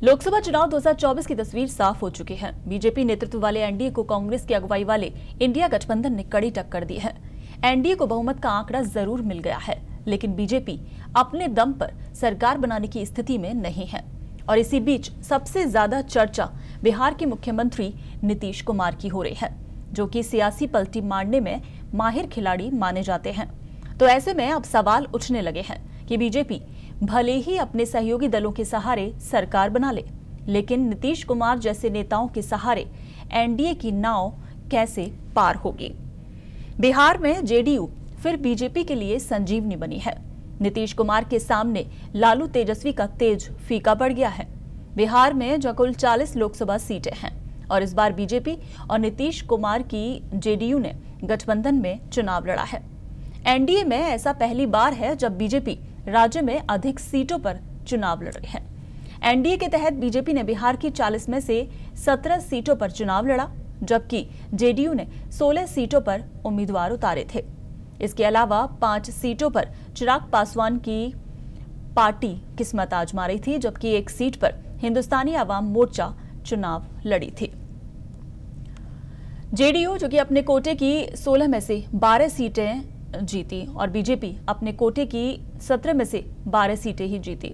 लोकसभा चुनाव 2024 की तस्वीर साफ हो चुकी है। बीजेपी नेतृत्व वाले एनडीए को कांग्रेस की अगुवाई वाले इंडिया गठबंधन ने कड़ी टक्कर दी है। एनडीए को बहुमत का आंकड़ा जरूर मिल गया है, लेकिन बीजेपी अपने दम पर सरकार बनाने की स्थिति में नहीं है। और इसी बीच सबसे ज्यादा चर्चा बिहार के मुख्यमंत्री नीतीश कुमार की हो रही है, जो कि सियासी पलटी मारने में माहिर खिलाड़ी माने जाते हैं। तो ऐसे में अब सवाल उठने लगे हैं कि बीजेपी भले ही अपने सहयोगी दलों के सहारे सरकार बना ले, लेकिन नीतीश कुमार जैसे नेताओं के सहारे एनडीए की नाव कैसे पार होगी। बिहार में जेडीयू फिर बीजेपी के लिए संजीवनी बनी है। नीतीश कुमार के सामने लालू तेजस्वी का तेज फीका पड़ गया है। बिहार में जो कुल 40 लोकसभा सीटें हैं और इस बार बीजेपी और नीतीश कुमार की जेडीयू ने गठबंधन में चुनाव लड़ा है। एनडीए में ऐसा पहली बार है जब बीजेपी राज्य में अधिक सीटों पर चुनाव लड़ रही है। एनडीए के तहत बीजेपी ने बिहार की 40 में से 17 सीटों पर चुनाव लड़ा, जबकि जेडीयू ने 16 सीटों पर उम्मीदवार उतारे थे। इसके अलावा 5 सीटों पर चिराग पासवान की पार्टी किस्मत आजमा रही थी, जबकि एक सीट पर हिंदुस्तानी आवाम मोर्चा चुनाव लड़ी थी। जेडीयू जो कि अपने कोटे की 16 में से 12 सीटें जीती और बीजेपी अपने कोटे की 17 में से 12 सीटें ही जीती।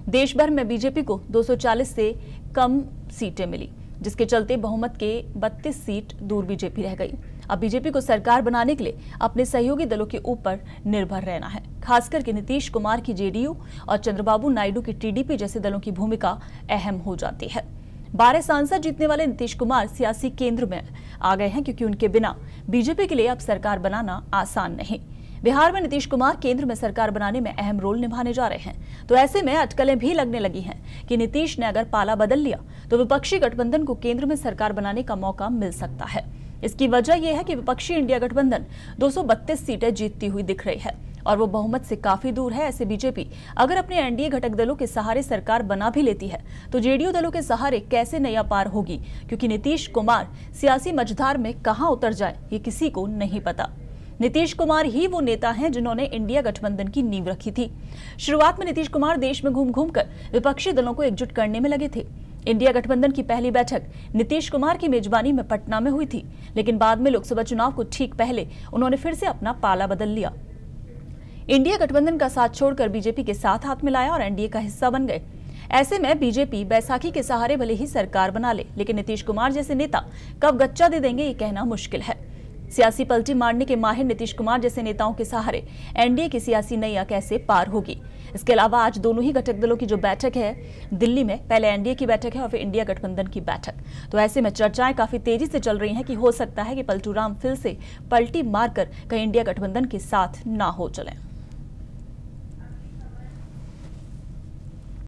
देश भर में बीजेपी को 240 से कम सीटें मिली, जिसके चलते बहुमत के 32 सीट दूर बीजेपी रह गई। अब बीजेपी को सरकार बनाने के लिए अपने सहयोगी दलों के ऊपर निर्भर रहना है। खासकर के नीतीश कुमार की जेडीयू और चंद्रबाबू नायडू की टीडीपी जैसे दलों की भूमिका अहम हो जाती है। 12 सांसद जीतने वाले नीतीश कुमार सियासी केंद्र में आ गए हैं, क्योंकि उनके बिना बीजेपी के लिए अब सरकार बनाना आसान नहीं। बिहार में नीतीश कुमार केंद्र में सरकार बनाने में अहम रोल निभाने जा रहे हैं। तो ऐसे में अटकलें भी लगने लगी हैं कि नीतीश ने अगर पाला बदल लिया तो विपक्षी गठबंधन को केंद्र में सरकार बनाने का मौका मिल सकता है। इसकी वजह यह है कि विपक्षी इंडिया गठबंधन 232 सीटें जीतती हुई दिख रही है और वो बहुमत से काफी दूर है। ऐसे बीजेपी अगर अपने एनडीए घटक दलों के सहारे सरकार बना भी लेती है तो जेडीयू दलों के सहारे कैसे नैया पार होगी, क्योंकि नीतीश कुमार सियासी मझधार में कहां उतर जाए ये किसी को नहीं पता। नीतीश कुमार ही वो नेता हैं जिन्होंने इंडिया गठबंधन की नींव रखी थी। शुरुआत में नीतीश कुमार देश में घूम घूमकर विपक्षी दलों को एकजुट करने में लगे थे। इंडिया गठबंधन की पहली बैठक नीतीश कुमार की मेजबानी में पटना में हुई थी, लेकिन बाद में लोकसभा चुनाव को ठीक पहले उन्होंने फिर से अपना पाला बदल लिया। इंडिया गठबंधन का साथ छोड़कर बीजेपी के साथ हाथ मिलाया और एनडीए का हिस्सा बन गए। ऐसे में बीजेपी बैसाखी के सहारे भले ही सरकार बना ले, लेकिन नीतीश कुमार जैसे नेता कब गच्चा दे देंगे ये कहना मुश्किल है। सियासी पलटी मारने के माहिर नीतीश कुमार जैसे नेताओं के सहारे एनडीए की सियासी नैया कैसे पार होगी। इसके अलावा आज दोनों ही घटक दलों की जो बैठक है दिल्ली में, पहले एनडीए की बैठक है और फिर इंडिया गठबंधन की बैठक। तो ऐसे में चर्चाएं काफी तेजी से चल रही हैं कि हो सकता है कि पलटू राम फिर से पलटी मारकर कहीं इंडिया गठबंधन के साथ ना हो चले।